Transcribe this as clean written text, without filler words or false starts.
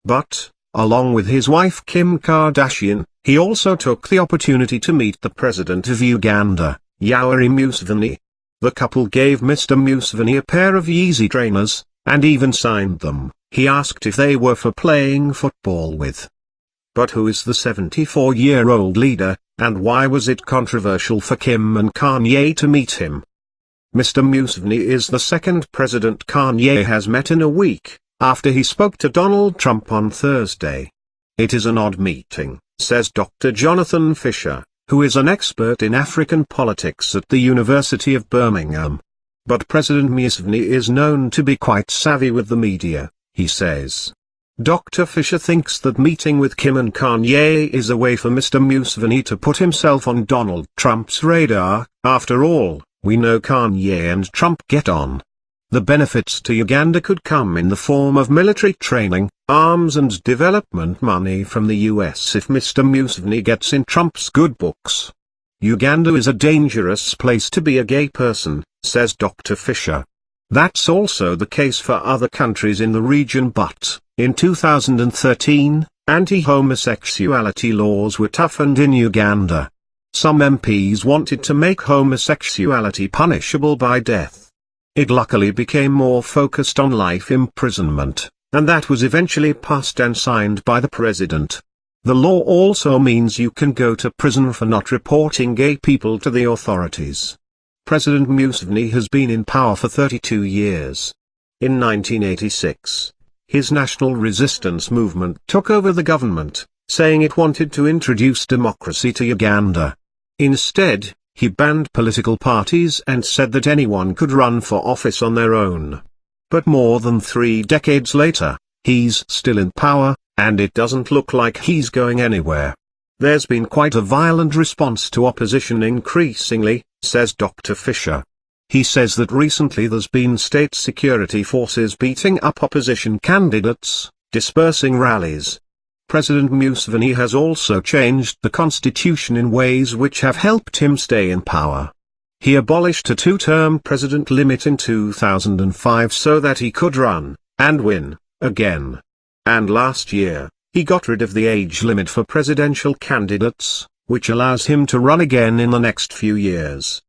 But, along with his wife Kim Kardashian, he also took the opportunity to meet the president of Uganda, Yoweri Museveni. The couple gave Mr. Museveni a pair of Yeezy trainers, and even signed them. He asked if they were for playing football with. But who is the 74-year-old leader, and why was it controversial for Kim and Kanye to meet him? Mr. Museveni is the second president Kanye has met in a week, after he spoke to Donald Trump on Thursday. It is an odd meeting, says Dr. Jonathan Fisher, who is an expert in African politics at the University of Birmingham. But President Museveni is known to be quite savvy with the media, he says. Dr. Fisher thinks that meeting with Kim and Kanye is a way for Mr. Museveni to put himself on Donald Trump's radar. After all, we know Kanye and Trump get on. The benefits to Uganda could come in the form of military training, arms and development money from the US if Mr. Museveni gets in Trump's good books. Uganda is a dangerous place to be a gay person, says Dr. Fisher. That's also the case for other countries in the region, but, in 2013, anti-homosexuality laws were toughened in Uganda. Some MPs wanted to make homosexuality punishable by death. It luckily became more focused on life imprisonment, and that was eventually passed and signed by the president. The law also means you can go to prison for not reporting gay people to the authorities. President Museveni has been in power for 32 years. In 1986, his national resistance movement took over the government, saying it wanted to introduce democracy to Uganda. Instead, he banned political parties and said that anyone could run for office on their own. But more than 3 decades later, he's still in power, and it doesn't look like he's going anywhere. There's been quite a violent response to opposition increasingly, says Dr. Fisher. He says that recently there's been state security forces beating up opposition candidates, dispersing rallies. President Museveni has also changed the constitution in ways which have helped him stay in power. He abolished a 2-term president limit in 2005 so that he could run, and win, again. And last year, he got rid of the age limit for presidential candidates, which allows him to run again in the next few years.